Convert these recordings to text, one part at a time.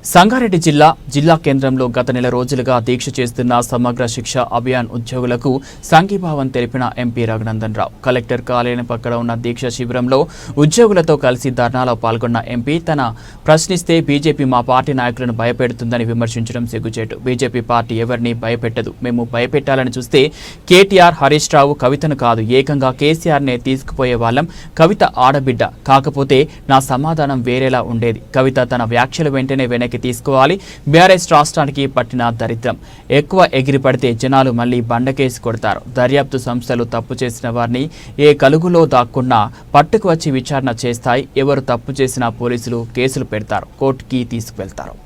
సంగారెడ్డి జిల్లా కేంద్రంలో గత నెల రోజులుగా దీక్ష చేస్తున్న సమగ్ర శిక్ష అభియాన్ ఉద్యోగులకు సంఘీభావం తెలిపిన ఎంపీ రఘునందన్ రావు కలెక్టర్ కార్యాలయం పక్కన ఉన్న దీక్ష శిబిరంలో ఉద్యోగులతో కలిసి ధర్నాలో పాల్గొన్న ఎంపీ తన ప్రశ్నిస్తే బీజేపీ మా పార్టీ నాయకులను భయపెడుతుందని విమర్శించడం సిగ్గుచేటు. బీజేపీ పార్టీ ఎవరిని భయపెట్టదు. మేము భయపెట్టాలని చూస్తే కేటీఆర్, హరీష్ రావు, కవితను కాదు ఏకంగా కేసీఆర్నే తీసుకుపోయే వాళ్ళం. కవిత ఆడబిడ్డ కాకపోతే నా సమాధానం వేరేలా ఉండేది. కవిత తన వ్యాఖ్యలు వెంటనే వెనక్కి తీసుకోవాలి. బీఆర్ఎస్ రాష్ట్రానికి పట్టిన దరిద్రం. ఎక్కువ ఎగిరిపడితే జనాలు మళ్లీ బండకేసి కొడతారు. దర్యాప్తు సంస్థలు తప్పు చేసిన వారిని ఏ కలుగులో దాక్కున్నా పట్టుకు వచ్చి విచారణ చేస్తాయి. ఎవరు తప్పు చేసినా పోలీసులు కేసులు పెడతారు, కోర్టుకి తీసుకువెళ్తారు.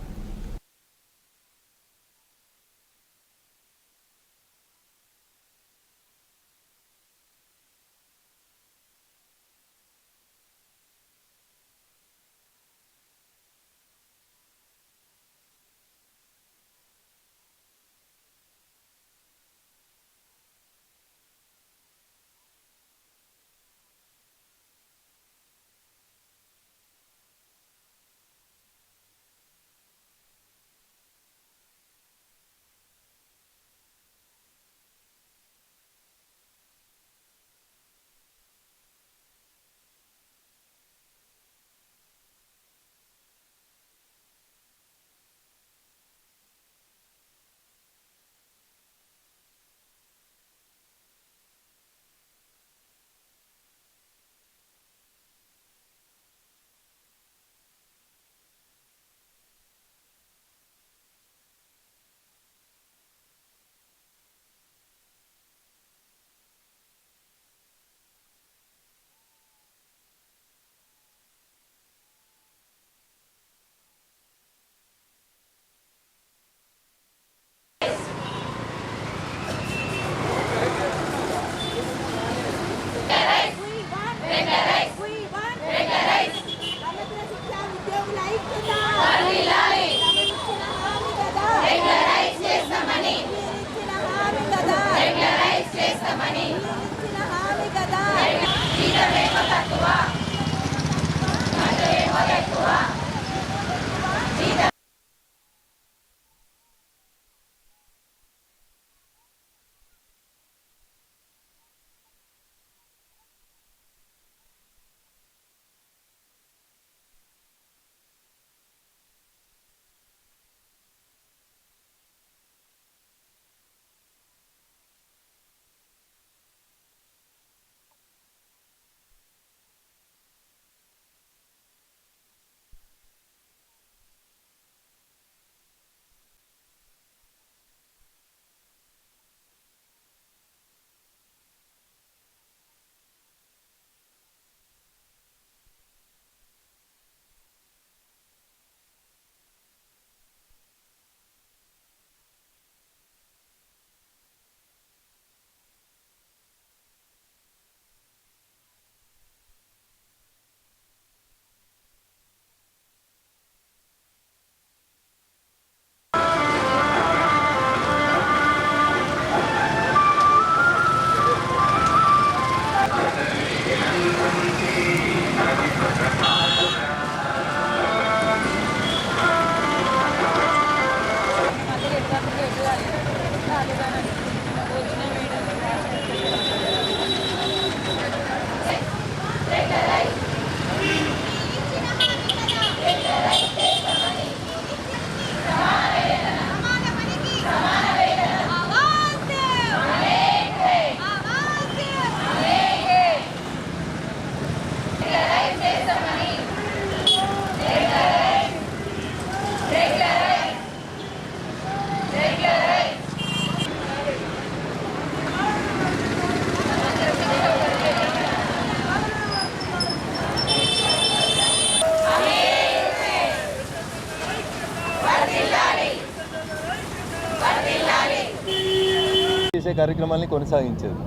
చేసే కార్యక్రమాలని కొనసాగించేది.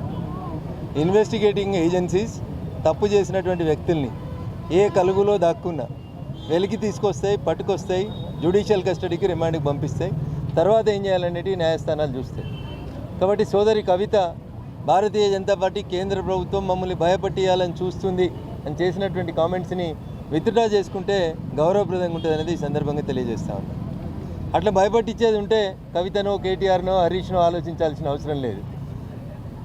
ఇన్వెస్టిగేటింగ్ ఏజెన్సీస్ తప్పు చేసినటువంటి వ్యక్తుల్ని ఏ కలుగులో దాక్కున్నా వెలికి తీసుకొస్తాయి, పట్టుకొస్తాయి, జ్యుడిషియల్ కస్టడీకి రిమాండ్కి పంపిస్తాయి. తర్వాత ఏం చేయాలనేది న్యాయస్థానాలు చూస్తాయి. కాబట్టి సోదరి కవిత భారతీయ జనతా పార్టీ కేంద్ర ప్రభుత్వం మమ్మల్ని భయపట్టియాలని చూస్తుంది అని చేసినటువంటి కామెంట్స్ని విత్డ్రా చేసుకుంటే గౌరవప్రదంగా ఉంటుంది అనేది ఈ సందర్భంగా తెలియజేస్తా ఉన్నాను. అట్లా భయపట్టించేది ఉంటే కవితనో కేటీఆర్నో హరీష్నో ఆలోచించాల్సిన అవసరం లేదు.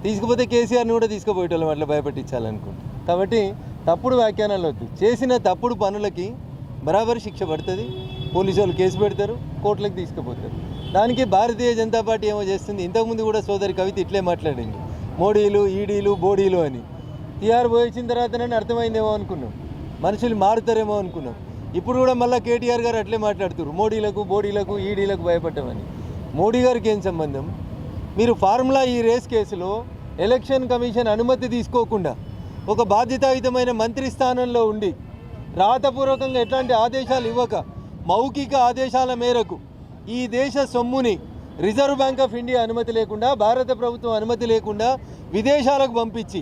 తీసుకుపోతే కేసీఆర్ని కూడా తీసుకుపోయేటోళ్ళం అట్లా భయపట్టించాలనుకుంటే. కాబట్టి తప్పుడు వ్యాఖ్యానాలు వద్దు. చేసిన తప్పుడు పనులకి బరాబరి శిక్ష పడుతుంది. పోలీసు వాళ్ళు కేసు పెడతారు, కోర్టులకు తీసుకుపోతారు. దానికి భారతీయ జనతా పార్టీ ఏమో చేస్తుంది. ఇంతకుముందు కూడా సోదరి కవిత ఇట్లే మాట్లాడింది, మోడీలు ఈడీలు బోడీలు అని. టీఆర్ పోయించిన తర్వాతనే అర్థమైందేమో అనుకున్నాం, మనుషులు మారుతారేమో అనుకున్నాం. ఇప్పుడు కూడా మళ్ళీ కేటీఆర్ గారు అట్లే మాట్లాడుతున్నారు, మోడీలకు బోడీలకు ఈడీలకు భయపడ్డామని. మోడీ గారికి ఏం సంబంధం? మీరు ఫార్ములా ఈ రేస్ కేసులో ఎలక్షన్ కమిషన్ అనుమతి తీసుకోకుండా ఒక బాధ్యతాయుతమైన మంత్రి స్థానంలో ఉండి రాతపూర్వకంగా ఎట్లాంటి ఆదేశాలు ఇవ్వక మౌఖిక ఆదేశాల మేరకు ఈ దేశ సొమ్ముని రిజర్వ్ బ్యాంక్ ఆఫ్ ఇండియా అనుమతి లేకుండా, భారత ప్రభుత్వం అనుమతి లేకుండా విదేశాలకు పంపించి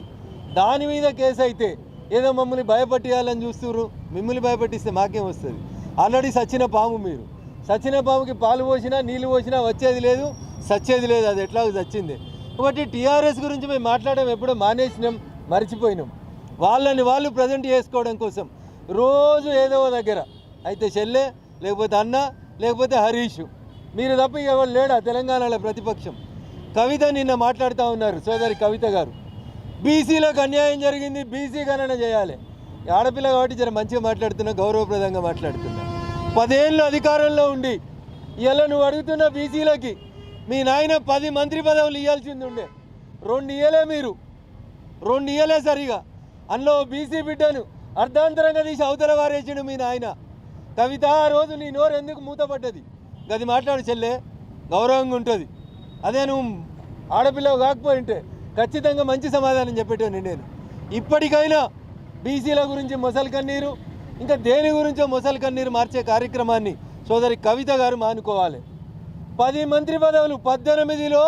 దాని మీద కేసు అయితే ఏదో మమ్మల్ని భయపట్టియాలని చూస్తున్నారు. మిమ్మల్ని భయపట్టిస్తే మాకేం వస్తుంది? ఆల్రెడీ సచ్చిన పాము మీరు. సచ్చిన పాముకి పాలు పోసినా నీళ్ళు పోసినా వచ్చేది లేదు, సచ్చేది లేదు. అది ఎట్లాగో చచ్చింది. ఒకటి టీఆర్ఎస్ గురించి మేము మాట్లాడడం ఎప్పుడో మానేసినాం, మర్చిపోయినాం. వాళ్ళని వాళ్ళు ప్రజెంట్ చేసుకోవడం కోసం రోజు ఏదో దగ్గర అయితే చెల్లె, లేకపోతే అన్న, లేకపోతే హరీష్, మీరు తప్ప ఎవరు లేడా తెలంగాణలో ప్రతిపక్షం? కవిత నిన్న మాట్లాడుతూ ఉన్నారు, సోదరి కవిత గారు, బీసీలకు అన్యాయం జరిగింది, బీసీ గణన చేయాలి. ఆడపిల్ల కాబట్టి జర మంచిగా మాట్లాడుతున్నా, గౌరవప్రదంగా మాట్లాడుతున్నా. 10 ఏళ్ళు అధికారంలో ఉండి ఇలా నువ్వు అడుగుతున్న బీసీలకి మీ నాయన 10 మంత్రి పదవులు ఇవ్వాల్సింది ఉండే, 2 ఇయ్యలే. మీరు 2 ఇయ్యలే సరిగా. అందులో బీసీ బిడ్డను అర్ధాంతరంగా తీసి అవతల వారేసాడు మీ నాయన. కవిత, ఆ రోజు నీ నోరు ఎందుకు మూతపడ్డది? గది మాట్లాడు చెల్లె, గౌరవంగా ఉంటుంది. అదే నువ్వు ఆడపిల్లవు కాకపోయింటే ఖచ్చితంగా మంచి సమాధానం చెప్పేటోని నేను. ఇప్పటికైనా బీసీల గురించి మొసలి కన్నీరు, ఇంకా దేని గురించో మొసలి కన్నీరు మార్చే కార్యక్రమాన్ని సోదరి కవిత గారు మానుకోవాలి. 10 మంత్రి పదవులు, 18లో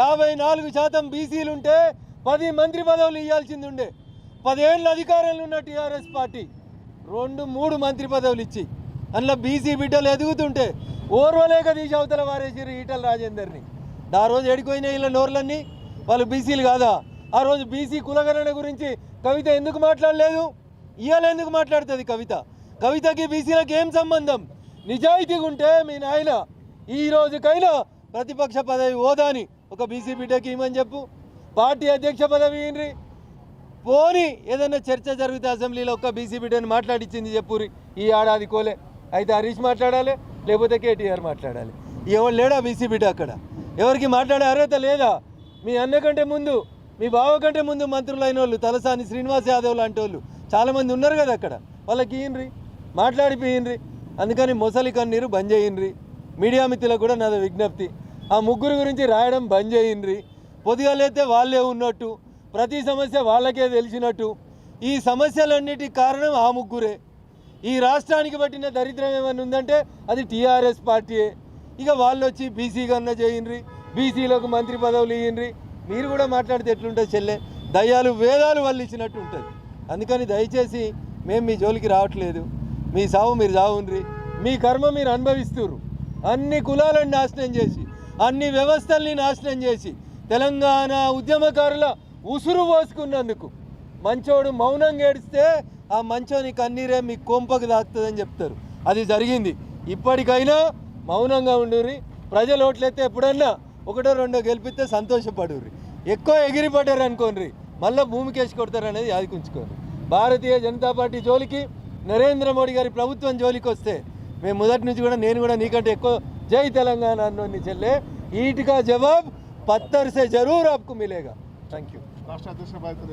54% బీసీలు ఉంటే 10 మంత్రి పదవులు ఇవ్వాల్సింది ఉండే. 10 ఏళ్ళ అధికారంలో ఉన్న టీఆర్ఎస్ పార్టీ 2-3 మంత్రి పదవులు ఇచ్చి అందులో బీసీ బిడ్డలు ఎదుగుతుంటే ఓర్వలేక తీసి అవతల వారేసారు ఈటల రాజేందర్ని. ఆ రోజు ఎడిపోయిన వీళ్ళ నోర్లన్నీ వాళ్ళు బీసీలు కాదా? ఆ రోజు బీసీ కులగణన గురించి కవిత ఎందుకు మాట్లాడలేదు? ఇవాళ ఎందుకు మాట్లాడుతుంది కవిత? కవితకి బీసీలకు ఏం సంబంధం? నిజాయితీగా ఉంటే మీ నాయన ఈ రోజుకైనా ప్రతిపక్ష పదవి హోదాని ఒక బీసీ బిడ్డకి ఇవ్వమని చెప్పు. పార్టీ అధ్యక్ష పదవి ఇవ్వండి. పోని ఏదైనా చర్చ జరిగితే అసెంబ్లీలో ఒక్క బీసీ బిడ్డని మాట్లాడించింది చెప్పురి. ఈ ఏడాది కోలే అయితే హరీష్ మాట్లాడాలి, లేకపోతే కేటీఆర్ మాట్లాడాలి. ఎవరు లేడా బీసీ బిడ్డ అక్కడ? ఎవరికి మాట్లాడే అర్హత లేదా? మీ అన్న కంటే ముందు, మీ బావ కంటే ముందు మంత్రులైన వాళ్ళు, తలసాని శ్రీనివాస్ యాదవ్ లాంటి వాళ్ళు చాలామంది ఉన్నారు కదా అక్కడ. వాళ్ళకి ఇయ్యండి, మాట్లాడిపోయిండ్రి. అందుకని మొసలి కన్నీరు బంద్ చేయండి. మీడియా మిత్రులకు కూడా నాది విజ్ఞప్తి, ఆ ముగ్గురు గురించి రాయడం బంద్ చేయండి. పొద్దుగాలైతే వాళ్ళే ఉన్నట్టు, ప్రతి సమస్య వాళ్ళకే తెలిసినట్టు. ఈ సమస్యలన్నిటికి కారణం ఆ ముగ్గురే. ఈ రాష్ట్రానికి పట్టిన దరిద్రం ఏమైనా ఉందంటే అది టీఆర్ఎస్ పార్టీయే. ఇక వాళ్ళు వచ్చి బీసీ గణన చేయండి, బీసీలకు మంత్రి పదవులు ఇవ్వండి. మీరు కూడా మాట్లాడితే ఎట్లుంటుంది చెల్లె? దయ్యాలు వేదాలు వాళ్ళు ఇచ్చినట్టు ఉంటుంది. అందుకని దయచేసి మేము మీ జోలికి రావట్లేదు. మీ సావు మీరు సావుండ్రి, మీ కర్మ మీరు అనుభవిస్తున్నారు. అన్ని కులాలను నాశనం చేసి, అన్ని వ్యవస్థల్ని నాశనం చేసి, తెలంగాణ ఉద్యమకారుల ఉసురు పోసుకున్నందుకు మంచోడు మౌనంగా ఏడిస్తే ఆ మంచోని కన్నీరే మీ కొంపకు దాక్కుతుందని చెప్తారు. అది జరిగింది. ఇప్పటికైనా మౌనంగా ఉండుర్రి. ప్రజలు ఓట్లయితే ఎప్పుడన్నా 1-2 గెలిపిస్తే సంతోషపడుర్రి. ఎక్కువ ఎగిరిపడ్డారు అనుకోండి, మళ్ళీ భూమికేసి కొడతారు అనేది యాదికుంచుకోండి. భారతీయ జనతా పార్టీ జోలికి, నరేంద్ర మోడీ గారి ప్రభుత్వం జోలికి వస్తే మేము మొదటి నుంచి కూడా, నేను కూడా నీకంటే ఎక్కువ జై తెలంగాణ అన్నోని చెల్లె. ఈటికా జవాబ్ పత్తర్ సే జరూర్ ఆప్కు మిలేగా. Thank you. రాష్ట్ర అధ్యక్ష బాధ్యత